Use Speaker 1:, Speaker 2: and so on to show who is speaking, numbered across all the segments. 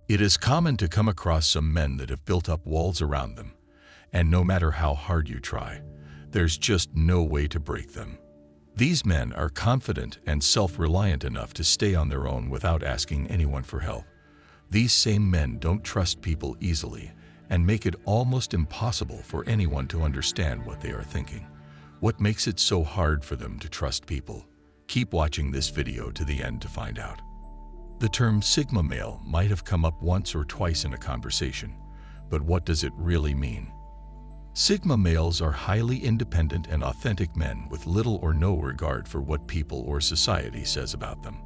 Speaker 1: It is common to come across some men that have built up walls around them, and no matter how hard you try, there's just no way to break them. These men are confident and self-reliant enough to stay on their own without asking anyone for help. These same men don't trust people easily and make it almost impossible for anyone to understand what they are thinking. What makes it so hard for them to trust people? Keep watching this video to the end to find out. The term Sigma male might have come up once or twice in a conversation, but what does it really mean? Sigma males are highly independent and authentic men with little or no regard for what people or society says about them.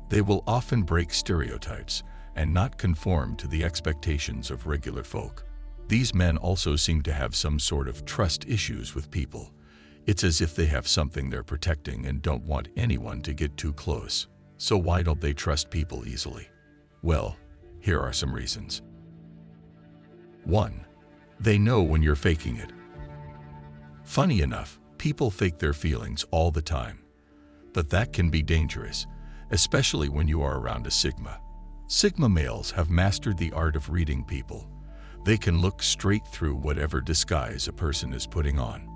Speaker 1: They will often break stereotypes and not conform to the expectations of regular folk. These men also seem to have some sort of trust issues with people. It's as if they have something they're protecting and don't want anyone to get too close. So why don't they trust people easily? Well, here are some reasons. 1. They know when you're faking it. Funny enough, people fake their feelings all the time. But that can be dangerous, especially when you are around a Sigma. Sigma males have mastered the art of reading people. They can look straight through whatever disguise a person is putting on.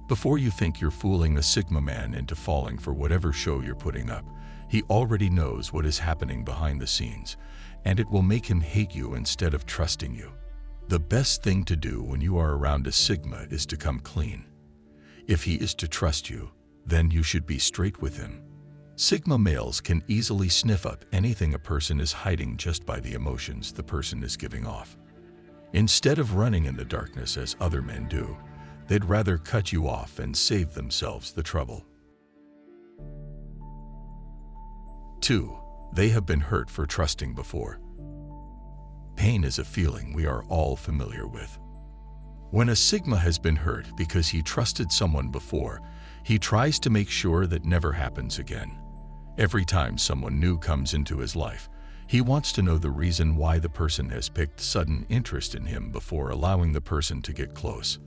Speaker 1: Before you think you're fooling a Sigma man into falling for whatever show you're putting up, he already knows what is happening behind the scenes, and it will make him hate you instead of trusting you. The best thing to do when you are around a Sigma is to come clean. If he is to trust you, then you should be straight with him. Sigma males can easily sniff up anything a person is hiding just by the emotions the person is giving off. Instead of running in the darkness as other men do, they'd rather cut you off and save themselves the trouble. 2. They have been hurt for trusting before. Pain is a feeling we are all familiar with. When a Sigma has been hurt because he trusted someone before, he tries to make sure that never happens again. Every time someone new comes into his life, he wants to know the reason why the person has picked sudden interest in him before allowing the person to get close.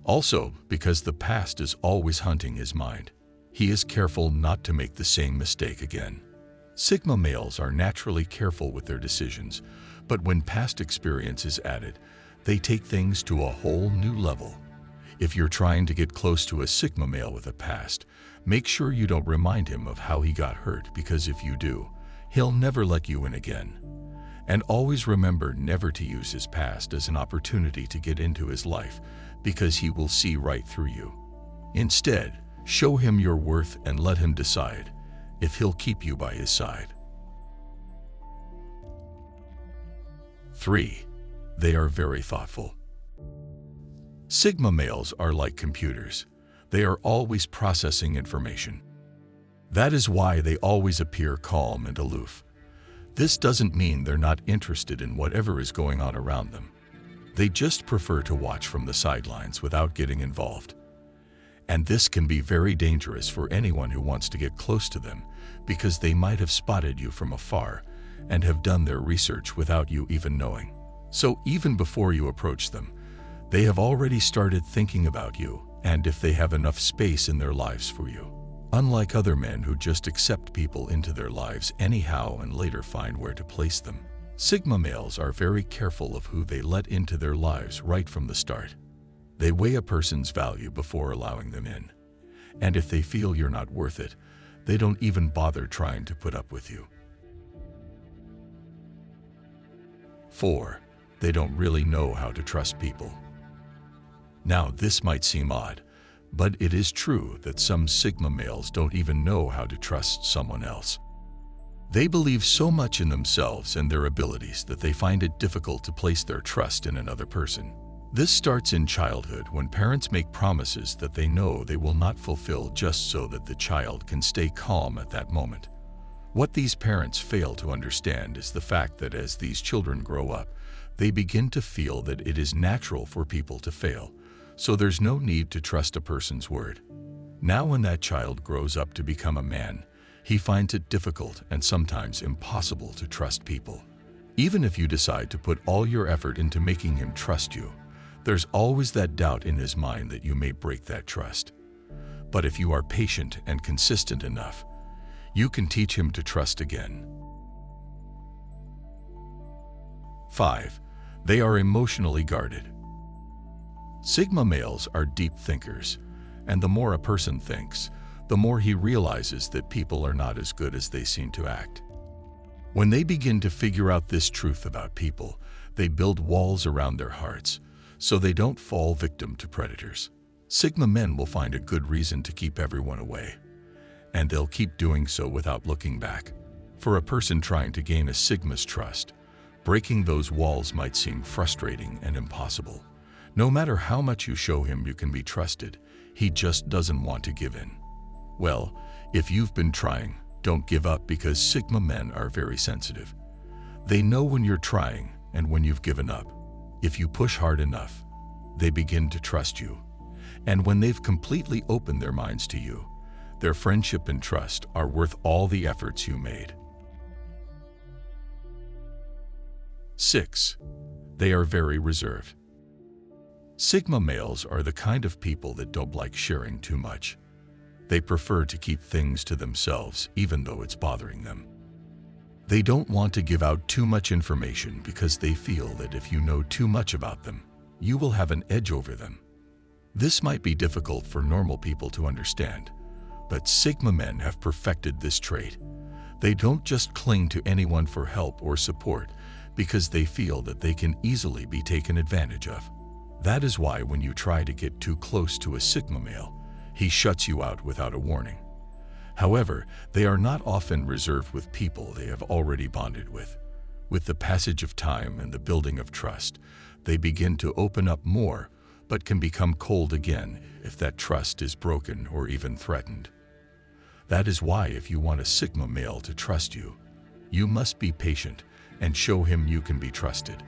Speaker 1: Also, because the past is always hunting his mind, he is careful not to make the same mistake again. Sigma males are naturally careful with their decisions, but when past experience is added, they take things to a whole new level. If you're trying to get close to a Sigma male with a past, make sure you don't remind him of how he got hurt, because if you do, he'll never let you in again. And always remember never to use his past as an opportunity to get into his life, because he will see right through you. Instead, show him your worth and let him decide if he'll keep you by his side. 3. They are very thoughtful. Sigma males are like computers. They are always processing information. That is why they always appear calm and aloof. This doesn't mean they're not interested in whatever is going on around them. They just prefer to watch from the sidelines without getting involved. And this can be very dangerous for anyone who wants to get close to them, because they might have spotted you from afar and have done their research without you even knowing. So even before you approach them, they have already started thinking about you and if they have enough space in their lives for you. Unlike other men who just accept people into their lives anyhow and later find where to place them, Sigma males are very careful of who they let into their lives right from the start. They weigh a person's value before allowing them in. And if they feel you're not worth it, they don't even bother trying to put up with you. 4. They don't really know how to trust people. Now, this might seem odd, but it is true that some Sigma males don't even know how to trust someone else. They believe so much in themselves and their abilities that they find it difficult to place their trust in another person. This starts in childhood when parents make promises that they know they will not fulfill just so that the child can stay calm at that moment. What these parents fail to understand is the fact that as these children grow up, they begin to feel that it is natural for people to fail, so there's no need to trust a person's word. Now when that child grows up to become a man, he finds it difficult and sometimes impossible to trust people. Even if you decide to put all your effort into making him trust you, there's always that doubt in his mind that you may break that trust. But if you are patient and consistent enough, you can teach him to trust again. 5. They are emotionally guarded. Sigma males are deep thinkers, and the more a person thinks, the more he realizes that people are not as good as they seem to act. When they begin to figure out this truth about people, they build walls around their hearts, so they don't fall victim to predators. Sigma men will find a good reason to keep everyone away, and they'll keep doing so without looking back. For a person trying to gain a Sigma's trust, breaking those walls might seem frustrating and impossible. No matter how much you show him you can be trusted, he just doesn't want to give in. Well, if you've been trying, don't give up, because Sigma men are very sensitive. They know when you're trying and when you've given up. If you push hard enough, they begin to trust you. And when they've completely opened their minds to you, their friendship and trust are worth all the efforts you made. 6. They are very reserved. Sigma males are the kind of people that don't like sharing too much. They prefer to keep things to themselves, even though it's bothering them. They don't want to give out too much information because they feel that if you know too much about them, you will have an edge over them. This might be difficult for normal people to understand, but Sigma men have perfected this trait. They don't just cling to anyone for help or support because they feel that they can easily be taken advantage of. That is why when you try to get too close to a Sigma male, he shuts you out without a warning. However, they are not often reserved with people they have already bonded with. With the passage of time and the building of trust, they begin to open up more, but can become cold again if that trust is broken or even threatened. That is why if you want a Sigma male to trust you, you must be patient and show him you can be trusted.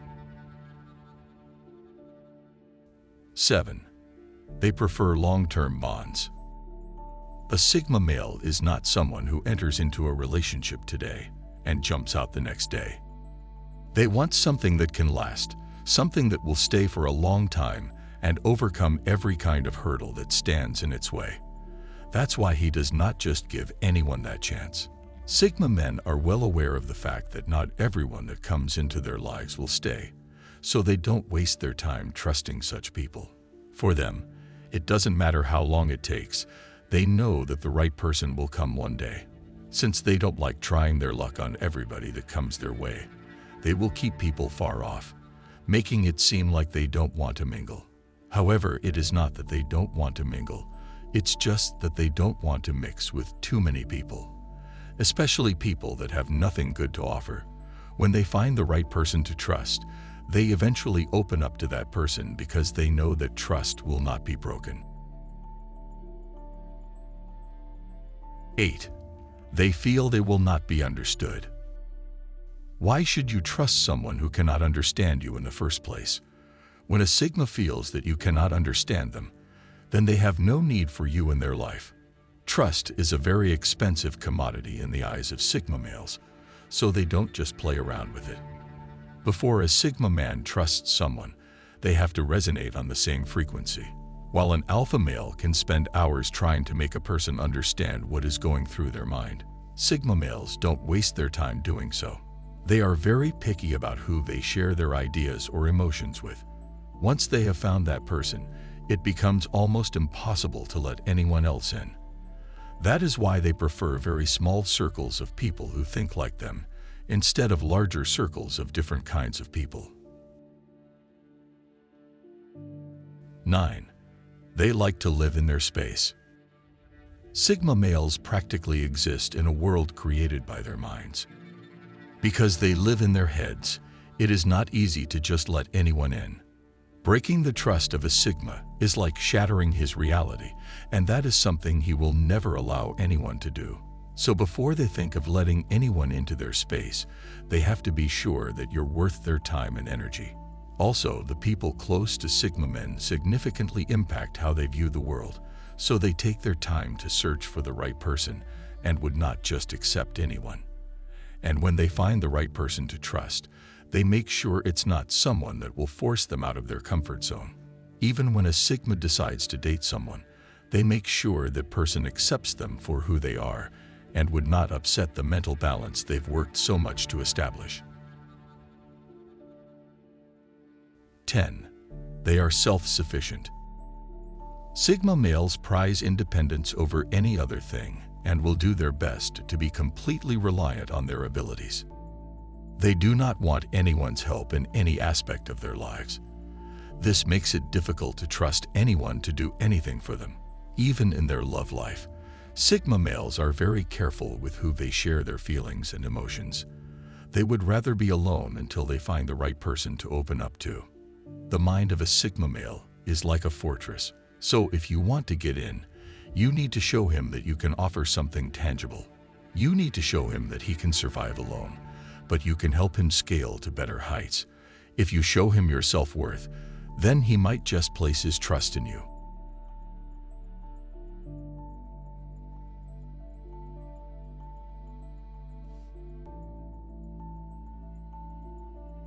Speaker 1: 7. They prefer long-term bonds. A Sigma male is not someone who enters into a relationship today and jumps out the next day. They want something that can last, something that will stay for a long time and overcome every kind of hurdle that stands in its way. That's why he does not just give anyone that chance. Sigma men are well aware of the fact that not everyone that comes into their lives will stay, so they don't waste their time trusting such people. For them, it doesn't matter how long it takes. They know that the right person will come one day. Since they don't like trying their luck on everybody that comes their way, they will keep people far off, making it seem like they don't want to mingle. However, it is not that they don't want to mingle. It's just that they don't want to mix with too many people, especially people that have nothing good to offer. When they find the right person to trust, they eventually open up to that person because they know that trust will not be broken. 8. They feel they will not be understood. Why should you trust someone who cannot understand you in the first place? When a Sigma feels that you cannot understand them, then they have no need for you in their life. Trust is a very expensive commodity in the eyes of Sigma males, so they don't just play around with it. Before a Sigma man trusts someone, they have to resonate on the same frequency. While an alpha male can spend hours trying to make a person understand what is going through their mind, Sigma males don't waste their time doing so. They are very picky about who they share their ideas or emotions with. Once they have found that person, it becomes almost impossible to let anyone else in. That is why they prefer very small circles of people who think like them, instead of larger circles of different kinds of people. 9. They like to live in their space. Sigma males practically exist in a world created by their minds. Because they live in their heads, it is not easy to just let anyone in. Breaking the trust of a Sigma is like shattering his reality, and that is something he will never allow anyone to do. So before they think of letting anyone into their space, they have to be sure that you're worth their time and energy. Also, the people close to Sigma men significantly impact how they view the world, so they take their time to search for the right person and would not just accept anyone. And when they find the right person to trust, they make sure it's not someone that will force them out of their comfort zone. Even when a Sigma decides to date someone, they make sure that person accepts them for who they are and would not upset the mental balance they've worked so much to establish. 10. They are self-sufficient. Sigma males prize independence over any other thing and will do their best to be completely reliant on their abilities. They do not want anyone's help in any aspect of their lives. This makes it difficult to trust anyone to do anything for them. Even in their love life, Sigma males are very careful with who they share their feelings and emotions. They would rather be alone until they find the right person to open up to. The mind of a Sigma male is like a fortress, so if you want to get in, you need to show him that you can offer something tangible. You need to show him that he can survive alone, but you can help him scale to better heights. If you show him your self-worth, then he might just place his trust in you.